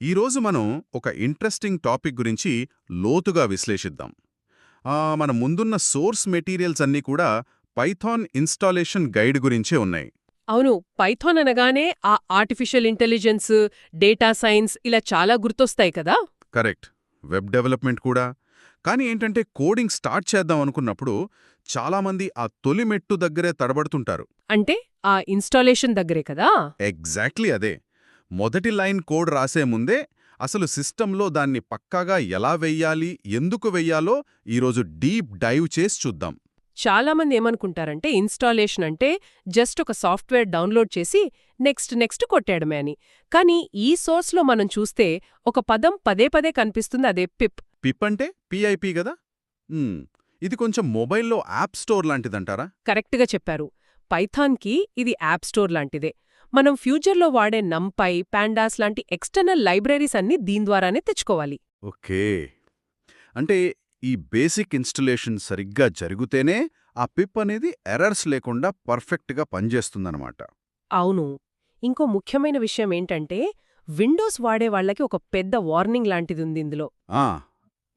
ఈరోజు మనం ఒక ఇంట్రెస్టింగ్ టాపిక్ గురించి లోతుగా విశ్లేషిద్దాం. మన ముందున్న సోర్స్ మెటీరియల్స్ అన్నీ కూడా పైథాన్ ఇన్స్టాలేషన్ గైడ్ గురించే ఉన్నాయి. అవును. పైథాన్ అనగానే ఆ ఆర్టిఫిషియల్ ఇంటెలిజెన్స్, డేటా సైన్స్ ఇలా చాలా గుర్తొస్తాయి కదా! కరెక్ట్. వెబ్ డెవలప్మెంట్ కూడా. కానీ ఏంటంటే కోడింగ్ స్టార్ట్ చేద్దాం అనుకున్నప్పుడు చాలామంది ఆ తొలి మెట్టు దగ్గరే తడబడుతుంటారు. అంటే ఆ ఇన్స్టాలేషన్ దగ్గరే కదా! ఎగ్జాక్ట్లీ అదే. మొదటి లైన్ కోడ్ రాసే ముందే అసలు సిస్టంలో దాన్ని పక్కాగా ఎలా వెయ్యాలి, ఎందుకు వెయ్యాలో ఈరోజు డీప్ డైవ్ చేసి చూద్దాం. చాలామంది ఏమనుకుంటారంటే ఇన్స్టాలేషన్ అంటే జస్ట్ ఒక సాఫ్ట్వేర్ డౌన్లోడ్ చేసి నెక్స్ట్ కొట్టేయడమే అని. కానీ ఈ సోర్స్లో మనం చూస్తే ఒక పదం పదే పదే కనిపిస్తుంది, అదే పిప్. పిప్ అంటే పిఐపి గదా. మ్మ్. ఇది కొంచెం మొబైల్లో యాప్ స్టోర్ లాంటిదంటారా? కరెక్ట్గా చెప్పారు. పైథాన్కి ఇది యాప్ స్టోర్ లాంటిదే. మనం ఫ్యూచర్లో వాడే నంపై, పాండాస్ లాంటి ఎక్స్టర్నల్ లైబ్రరీస్ అన్నీ దీని ద్వారానే తెచ్చుకోవాలి. ఓకే. అంటే ఈ బేసిక్ ఇన్స్టలేషన్ సరిగ్గా జరిగితేనే ఆ పిప్ అనేది ఎర్రర్స్ లేకుండా పర్ఫెక్ట్గా పనిచేస్తుందన్నమాట. అవును. ఇంకో ముఖ్యమైన విషయం ఏంటంటే, విండోస్ వాడే వాళ్ళకి ఒక పెద్ద వార్నింగ్ లాంటిదుంది ఇందులో. ఆ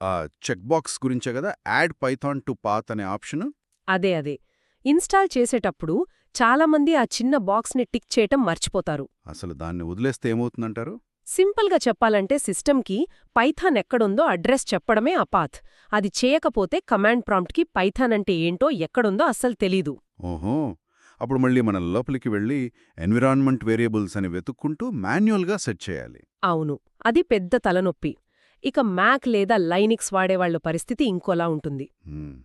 ఆ చెక్ బాక్స్ గురించే కదా యాడ్ పైథాన్ టు పాత్ అనే ఆప్షన్. అదే. ఇన్స్టాల్ చేసేటప్పుడు చాలామంది ఆ చిన్న బాక్స్ని టిక్ చేయటం మర్చిపోతారు. అసలు దాన్ని వదిలేస్తే ఏమవుతుందంటారు? సింపుల్గా చెప్పాలంటే సిస్టమ్కి పైథాన్ ఎక్కడుందో అడ్రస్ చెప్పడమే ఆ పాత్. అది చేయకపోతే కమాండ్ ప్రాంప్ట్కి పైథాన్ అంటే ఏంటో ఎక్కడుందో అస్సలు తెలీదు. ఓహో. అప్పుడు మళ్ళీ మన లోపలికి వెళ్ళి ఎన్విరాన్మెంట్ వేరియబుల్స్ అని వెతుక్కుంటూ మాన్యువల్గా సెట్ చేయాలి. అవును. అది పెద్ద తలనొప్పి. ఇక మ్యాక్ లేదా లైనిక్స్ వాడేవాళ్ల పరిస్థితి ఇంకోలా ఉంటుంది. హ్మ్.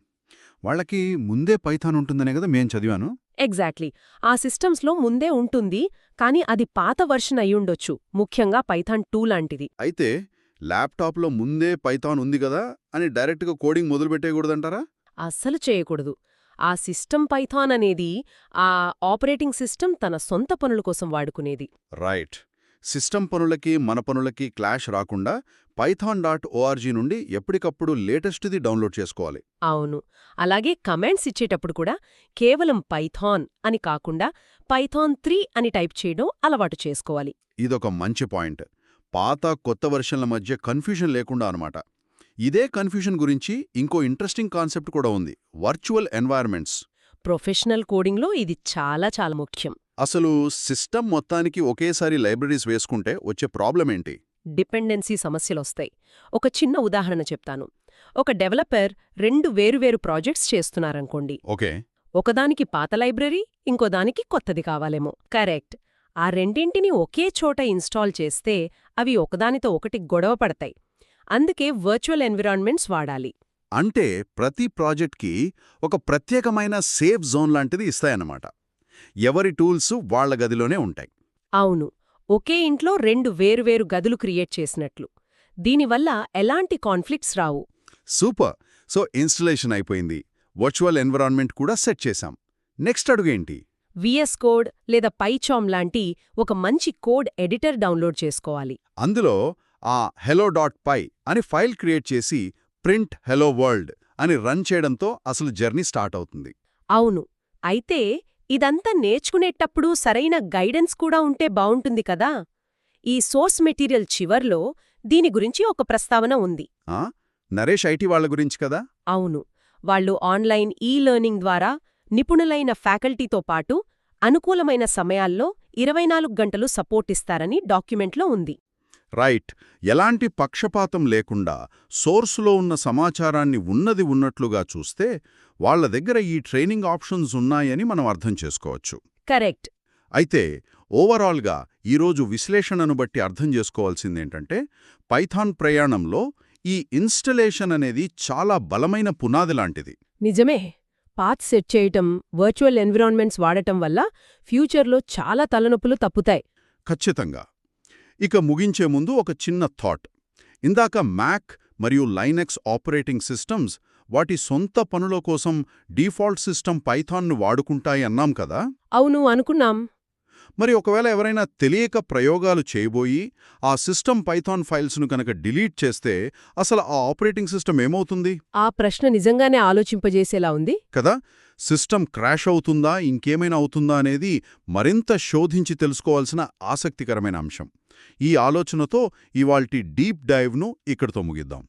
వాళ్ళకి ముందే పైథాన్ ఉంటుందనే కదా మేం చదివాను. ఎగ్జాక్ట్లీ. ఆ సిస్టమ్స్లో ముందే ఉంటుంది, కానీ అది పాత వర్షన్ అయ్యుండొచ్చు, ముఖ్యంగా పైథాన్ 2 లాంటిది. అయితే ల్యాప్టాప్లో ముందే పైథాన్ ఉంది కదా అని డైరెక్ట్గా కోడింగ్ మొదలుపెట్టేయకూడదంటారా? అస్సలు చేయకూడదు. ఆ సిస్టమ్ పైథాన్ అనేది ఆ ఆపరేటింగ్ సిస్టమ్ తన సొంత పనుల కోసం వాడుకునేది. రైట్. సిస్టమ్ పనులకి మన పనులకి క్లాష్ రాకుండా python.org నుండి ఎప్పటికప్పుడు లేటెస్ట్ది డౌన్లోడ్ చేసుకోవాలి. అవును. అలాగే కమాండ్స్ ఇచ్చేటప్పుడు కూడా కేవలం పైథాన్ అని కాకుండా పైథాన్ 3 అని టైప్ చేయడం అలవాటు చేసుకోవాలి. ఇదొక మంచి పాయింట్. పాత కొత్త వెర్షన్ల మధ్య కన్ఫ్యూజన్ లేకుండా అనమాట. ఇదే కన్ఫ్యూజన్ గురించి ఇంకో ఇంట్రెస్టింగ్ కాన్సెప్ట్ కూడా ఉంది, వర్చువల్ ఎన్వైర్న్మెంట్స్. ప్రొఫెషనల్ కోడింగ్లో ఇది చాలా ముఖ్యం. అసలు సిస్టమ్ మొత్తానికి ఒకేసారి లైబ్రరీస్ వేసుకుంటే వచ్చే ప్రాబ్లం ఏంటి? డిపెండెన్సీ సమస్యలొస్తాయి. ఒక చిన్న ఉదాహరణ చెప్తాను. ఒక డెవలపర్ 2 వేరువేరు ప్రాజెక్ట్స్ చేస్తున్నారనుకోండి. ఓకే. ఒకదానికి పాత లైబ్రరీ, ఇంకోదానికి కొత్తది కావాలేమో. కరెక్ట్. ఆ రెండింటినీ ఒకే చోట ఇన్స్టాల్ చేస్తే అవి ఒకదానితో ఒకటి గొడవ పడతాయి. అందుకే వర్చువల్ ఎన్విరాన్మెంట్స్ వాడాలి. అంటే ప్రతి ప్రాజెక్ట్కి ఒక ప్రత్యేకమైన సేఫ్ జోన్ లాంటిది ఇస్తాయన్నమాట. ఎవరి టూల్స్ వాళ్ల గదిలోనే ఉంటాయి. అవును. ఒకే ఇంట్లో 2 వేరువేరు గదులు క్రియేట్ చేసినట్లు. దీనివల్ల ఎలాంటి కాన్ఫ్లిక్ట్స్ రావు. సూపర్. సో ఇన్స్టలేషన్ అయిపోయింది, వర్చువల్ ఎన్విరాన్మెంట్ కూడా సెట్ చేశాం. నెక్స్ట్ అడుగేంటి? విఎస్ కోడ్ లేదా పైచామ్ లాంటి ఒక మంచి కోడ్ ఎడిటర్ డౌన్లోడ్ చేసుకోవాలి. అందులో ఆ hello.py అని ఫైల్ క్రియేట్ చేసి ప్రింట్ హెలో వరల్డ్ అని రన్ చేయడంతో అసలు జర్నీ స్టార్ట్ అవుతుంది. అవును. అయితే ఇదంతా నేర్చుకునేటప్పుడు సరైన గైడెన్స్ కూడా ఉంటే బావుంటుంది కదా! ఈ సోర్స్ మెటీరియల్ చివర్లో దీని గురించి ఒక ప్రస్తావన ఉంది. నరేష్ ఐటీ వాళ్ల గురించి కదా? అవును. వాళ్ళు ఆన్లైన్ లెర్నింగ్ ద్వారా నిపుణులైన ఫ్యాకల్టీతో పాటు అనుకూలమైన సమయాల్లో 24 గంటలు సపోర్ట్ ఇస్తారని డాక్యుమెంట్లో ఉంది. రైట్. ఎలాంటి పక్షపాతం లేకుండా సోర్సులో ఉన్న సమాచారాన్ని ఉన్నది ఉన్నట్లుగా చూస్తే వాళ్ల దగ్గర ఈ ట్రైనింగ్ ఆప్షన్స్ ఉన్నాయని మనం అర్థం చేసుకోవచ్చు. కరెక్ట్. అయితే ఓవరాల్గా ఈరోజు విశ్లేషణను బట్టి అర్థం చేసుకోవాల్సిందేంటంటే పైథాన్ ప్రయాణంలో ఈ ఇన్స్టలేషన్ అనేది చాలా బలమైన పునాది లాంటిది. నిజమే. పాత్ సెట్ చేయటం, వర్చువల్ ఎన్విరాన్మెంట్స్ వాడటం వల్ల ఫ్యూచర్లో చాలా తలనొప్పులు తప్పుతాయి. ఖచ్చితంగా. ఇక ముగించే ముందు ఒక చిన్న థాట్. ఇందాక మ్యాక్ మరియు లైనక్స్ ఆపరేటింగ్ సిస్టమ్స్ వాటి సొంత పనుల కోసం డీఫాల్ట్ సిస్టమ్ పైథాన్ను వాడుకుంటాయి అన్నాం కదా. అవును అనుకున్నాం. మరి ఒకవేళ ఎవరైనా తెలియక ప్రయోగాలు చేయబోయి ఆ సిస్టమ్ పైథాన్ ఫైల్స్ను కనుక డిలీట్ చేస్తే అసలు ఆ ఆపరేటింగ్ సిస్టమ్ ఏమవుతుంది? ఆ ప్రశ్న నిజంగానే ఆలోచింపజేసేలా ఉంది. కదా, సిస్టమ్ క్రాష్ అవుతుందా, ఇంకేమైనా అవుతుందా అనేది మరింత శోధించి తెలుసుకోవాల్సిన ఆసక్తికరమైన అంశం. ఈ ఆలోచనతో ఇవాల్టి డీప్ డైవ్ను ఇక్కడితో ముగిద్దాం.